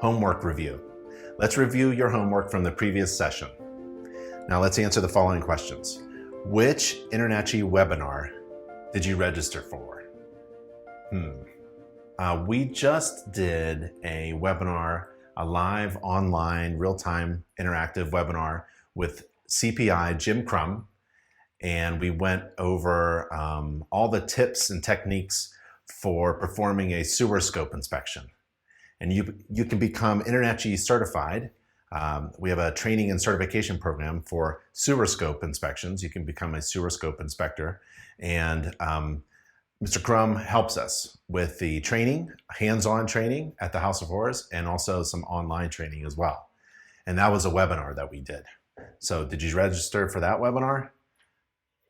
Homework review. Let's review your homework from the previous session. Now let's answer the following questions. Which InterNACHI webinar did you register for? We just did a webinar, a live online real-time interactive webinar with CPI Jim Crum, and we went over all the tips and techniques for performing a sewer scope inspection. And you can become InterNACHI certified. We have a training and certification program for sewer scope inspections. You can become a sewer scope inspector. And Mr. Crum helps us with the training, hands-on training at the House of Horrors, and also some online training as well. And that was a webinar that we did. So did you register for that webinar?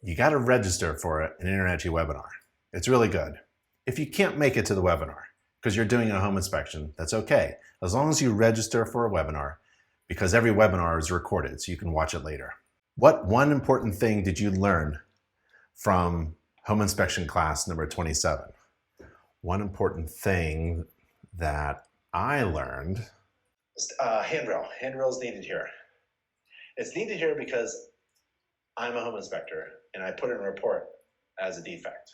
You got to register for an InterNACHI webinar. It's really good. If you can't make it to the webinar because you're doing a home inspection, that's okay. As long as you register for a webinar, because every webinar is recorded, so you can watch it later. What one important thing did you learn from home inspection class number 27? One important thing that I learned. Handrail. Handrail is needed here. It's needed here because I'm a home inspector and I put in a report as a defect.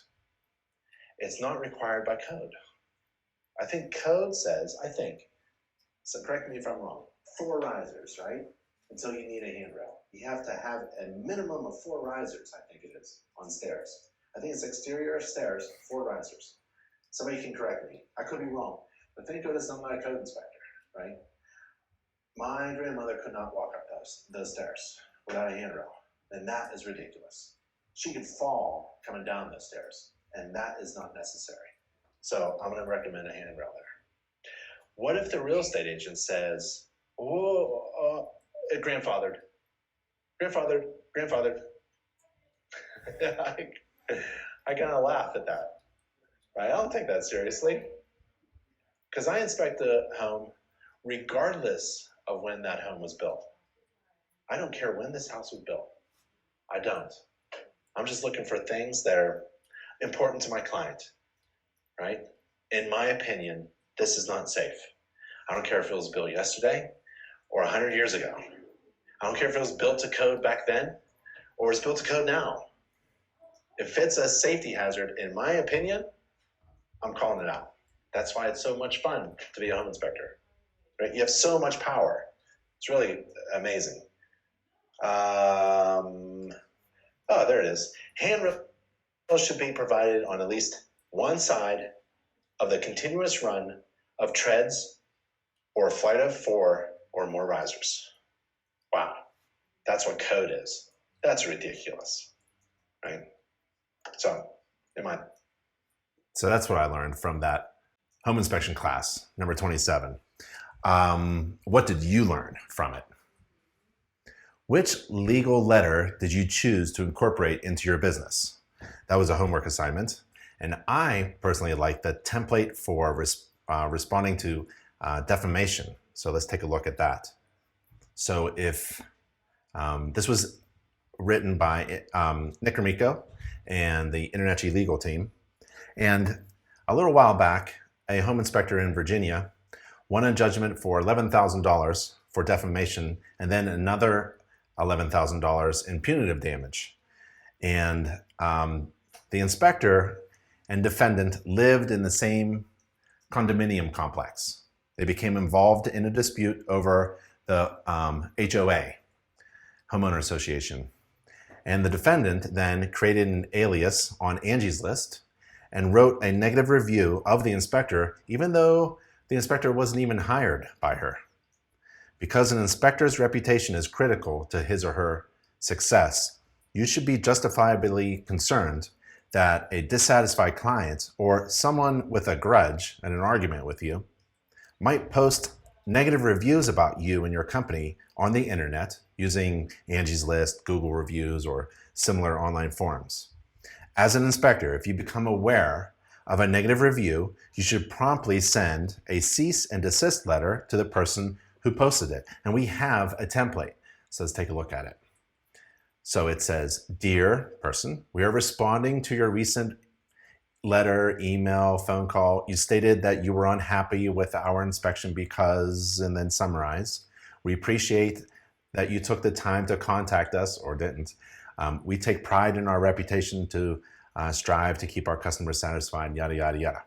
It's not required by code. I think code says, so correct me if I'm wrong, 4 risers, right? Until you need a handrail. You have to have a minimum of 4 risers, I think it is, on stairs. I think it's exterior stairs, 4 risers. Somebody can correct me. I could be wrong, but thank goodness I'm not a code inspector, right? My grandmother could not walk up those stairs without a handrail, and that is ridiculous. She could fall coming down those stairs, and that is not necessary. So I'm going to recommend a handrail there. What if the real estate agent says, grandfathered? I kind of laugh at that, right? I don't take that seriously, because I inspect a home regardless of when that home was built. I don't care when this house was built. I don't. I'm just looking for things that are important to my client, right? In my opinion, this is not safe. I don't care if it was built yesterday or 100 years ago. I don't care if it was built to code back then or it's built to code now. If it's a safety hazard, in my opinion, I'm calling it out. That's why it's so much fun to be a home inspector, right? You have so much power. It's really amazing. There it is. Handrails should be provided on at least one side of the continuous run of treads or a flight of 4 or more risers. Wow, that's what code is. That's ridiculous, right? So that's what I learned from that home inspection class, number 27. What did you learn from it? Which legal letter did you choose to incorporate into your business? That was a homework assignment. And I personally like the template for responding to defamation. So let's take a look at that. So if this was written by Nick Amico and the InterNACHI legal team. And a little while back, a home inspector in Virginia won a judgment for $11,000 for defamation and then another $11,000 in punitive damage. And the inspector and defendant lived in the same condominium complex. They became involved in a dispute over the HOA, Homeowner Association. And the defendant then created an alias on Angie's List and wrote a negative review of the inspector, even though the inspector wasn't even hired by her. Because an inspector's reputation is critical to his or her success, you should be justifiably concerned that a dissatisfied client or someone with a grudge and an argument with you might post negative reviews about you and your company on the internet using Angie's List, Google reviews, or similar online forums. As an inspector, if you become aware of a negative review, you should promptly send a cease and desist letter to the person who posted it. And we have a template, so let's take a look at it. So it says, "Dear person, we are responding to your recent letter, email, phone call, you stated that you were unhappy with our inspection because, and then summarize. We appreciate that you took the time to contact us, or didn't. We take pride in our reputation to strive to keep our customers satisfied, yada, yada, yada.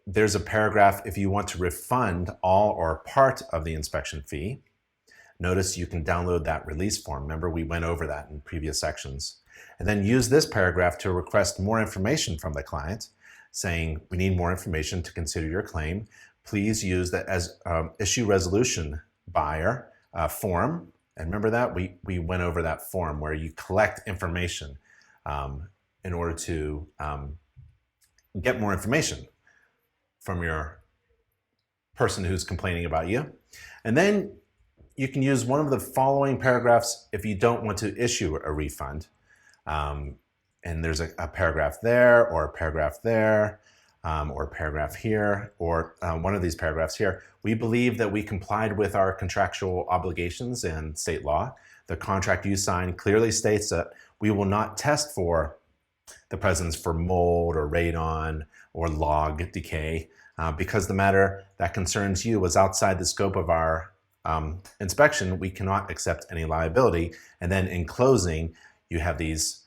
There's a paragraph if you want to refund all or part of the inspection fee. Notice you can download that release form. Remember, we went over that in previous sections. And then use this paragraph to request more information from the client, saying, we need more information to consider your claim. Please use the as issue resolution buyer form. And remember that? We went over that form where you collect information in order to get more information from your person who's complaining about you. And then you can use one of the following paragraphs if you don't want to issue a refund. And there's a paragraph there, or a paragraph there, or a paragraph here, or one of these paragraphs here. We believe that we complied with our contractual obligations and state law. The contract you signed clearly states that we will not test for the presence for mold or radon or log decay because the matter that concerns you was outside the scope of our inspection. We cannot accept any liability. And then in closing, you have these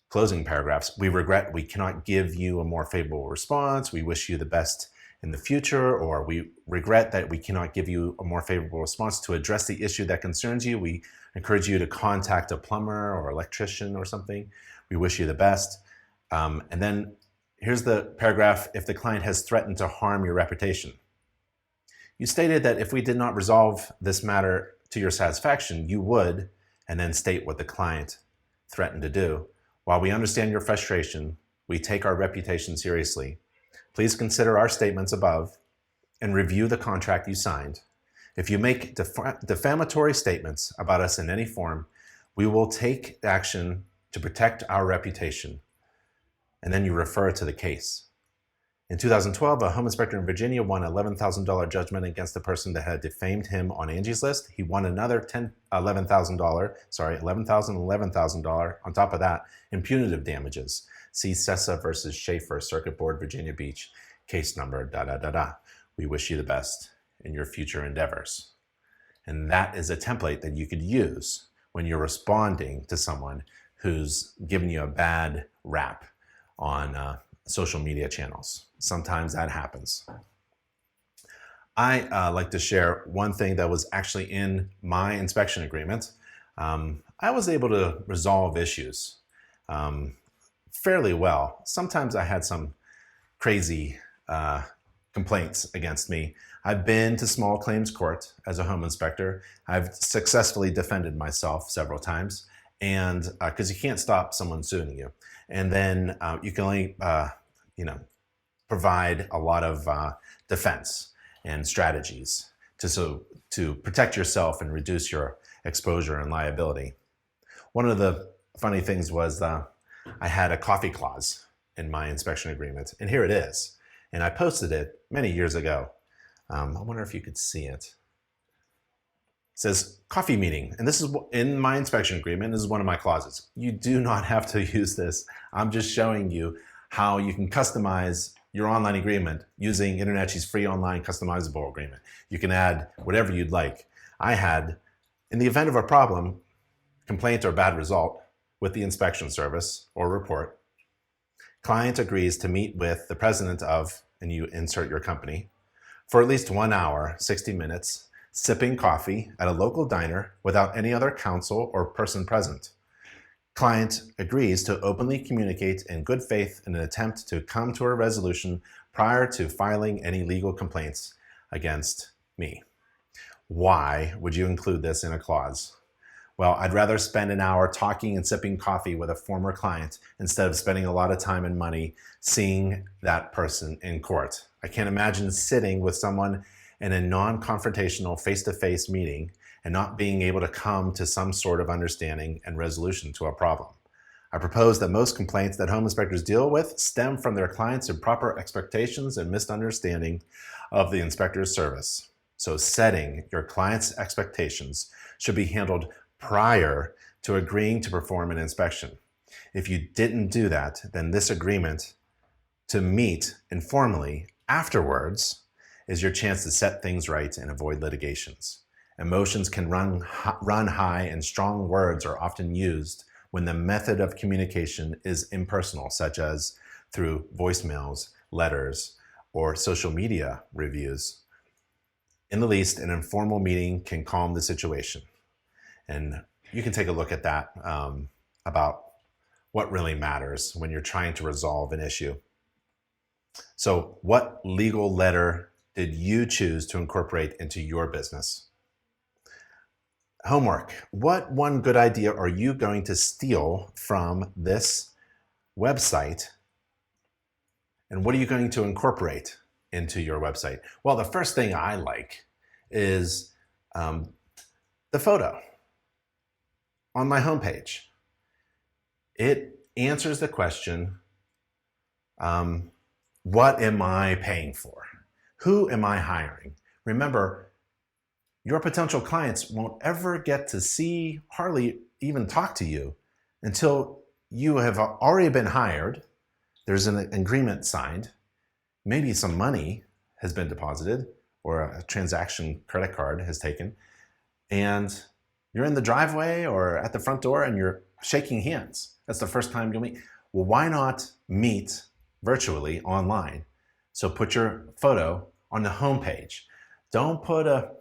closing paragraphs. We regret we cannot give you a more favorable response. We wish you the best in the future, or we regret that we cannot give you a more favorable response to address the issue that concerns you. We encourage you to contact a plumber or electrician or something. We wish you the best. And then here's the paragraph if the client has threatened to harm your reputation. You stated that if we did not resolve this matter to your satisfaction, you would, and then state what the client threatened to do. While we understand your frustration, we take our reputation seriously. Please consider our statements above and review the contract you signed. If you make defamatory statements about us in any form, we will take action to protect our reputation. And then you refer to the case. In 2012, a home inspector in Virginia won an $11,000 judgment against the person that had defamed him on Angie's List. He won another $11,000 on top of that in punitive damages. See Sessa versus Schaefer, Circuit Board, Virginia Beach, case number, da-da-da-da. We wish you the best in your future endeavors. And that is a template that you could use when you're responding to someone who's given you a bad rap on social media channels. Sometimes that happens. I like to share one thing that was actually in my inspection agreement. I was able to resolve issues fairly well. Sometimes I had some crazy complaints against me. I've been to small claims court as a home inspector. I've successfully defended myself several times, and because you can't stop someone suing you. And then you can only provide a lot of defense and strategies to protect yourself and reduce your exposure and liability. One of the funny things was I had a coffee clause in my inspection agreement, and here it is. And I posted it many years ago. I wonder if you could see it. It says coffee meeting, and this is in my inspection agreement. This is one of my clauses. You do not have to use this. I'm just showing you how you can customize your online agreement using InterNACHI's free online customizable agreement. You can add whatever you'd like. I had, in the event of a problem, complaint or bad result with the inspection service or report, client agrees to meet with the president of, and you insert your company, for at least 1 hour, 60 minutes, sipping coffee at a local diner without any other counsel or person present. Client agrees to openly communicate in good faith in an attempt to come to a resolution prior to filing any legal complaints against me. Why would you include this in a clause? Well, I'd rather spend an hour talking and sipping coffee with a former client instead of spending a lot of time and money seeing that person in court. I can't imagine sitting with someone in a non-confrontational face-to-face meeting and not being able to come to some sort of understanding and resolution to a problem. I propose that most complaints that home inspectors deal with stem from their clients' improper expectations and misunderstanding of the inspector's service. So setting your client's expectations should be handled prior to agreeing to perform an inspection. If you didn't do that, then this agreement to meet informally afterwards is your chance to set things right and avoid litigations. Emotions can run high, and strong words are often used when the method of communication is impersonal, such as through voicemails, letters, or social media reviews. In the least, an informal meeting can calm the situation. And you can take a look at that about what really matters when you're trying to resolve an issue. So, what legal letter did you choose to incorporate into your business? Homework. What one good idea are you going to steal from this website? And what are you going to incorporate into your website? Well, the first thing I like is the photo on my homepage. It answers the question, what am I paying for? Who am I hiring? Remember, your potential clients won't ever get to see, hardly even talk to you until you have already been hired. There's an agreement signed. Maybe some money has been deposited or a transaction credit card has taken. And you're in the driveway or at the front door and you're shaking hands. That's the first time you'll meet. Well, why not meet virtually online? So put your photo on the homepage. Don't put a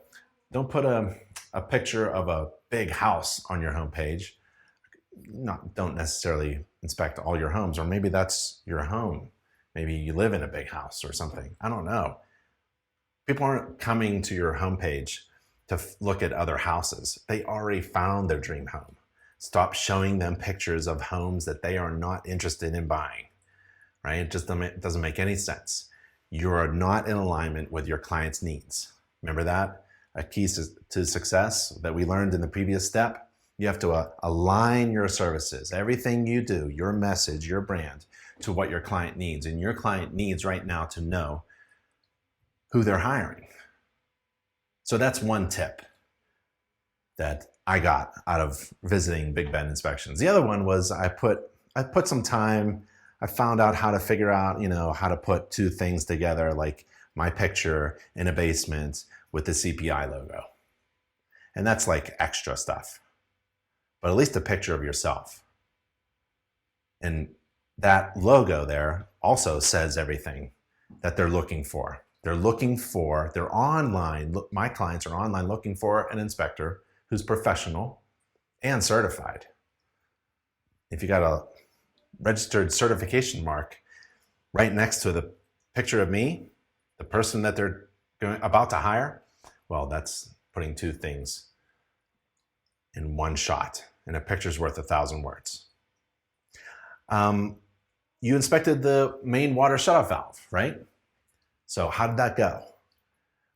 picture of a big house on your homepage. Don't necessarily inspect all your homes, or maybe that's your home. Maybe you live in a big house or something. I don't know. People aren't coming to your homepage to look at other houses. They already found their dream home. Stop showing them pictures of homes that they are not interested in buying, right? It just doesn't make any sense. You are not in alignment with your client's needs. Remember that? A key to success that we learned in the previous step. You have to align your services, everything you do, your message, your brand, to what your client needs. And your client needs right now to know who they're hiring. So that's one tip that I got out of visiting Big Ben inspections. The other one was I put some time. I found out how to figure out, how to put two things together, like my picture in a basement with the CPI logo. And that's like extra stuff, but at least a picture of yourself. And that logo there also says everything that they're looking for. They're online. My clients are online looking for an inspector who's professional and certified. If you got a registered certification mark right next to the picture of me, the person that they're about to hire, well, that's putting two things in one shot, and a picture's worth 1,000 words. You inspected the main water shutoff valve, right? So how did that go?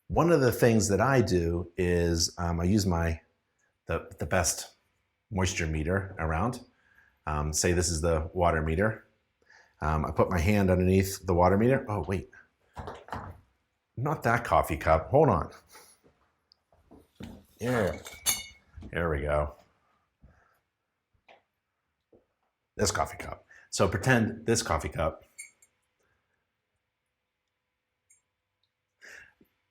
One of the things that I do is I use the best moisture meter around. Say this is the water meter. I put my hand underneath the water meter. Oh, wait. Not that coffee cup. Hold on. Yeah. There we go. This coffee cup. So pretend this coffee cup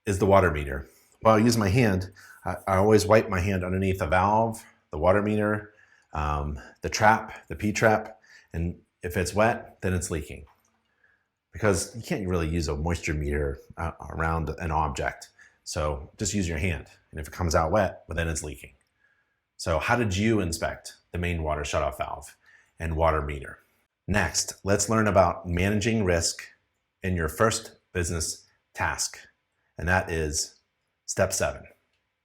is the water meter. Well, I use my hand. I always wipe my hand underneath the valve, the water meter, the trap, the P-trap, and if it's wet, then it's leaking. Because you can't really use a moisture meter around an object. So just use your hand. And if it comes out wet, well, then it's leaking. So how did you inspect the main water shutoff valve and water meter? Next, let's learn about managing risk in your first business task. And that is step 7.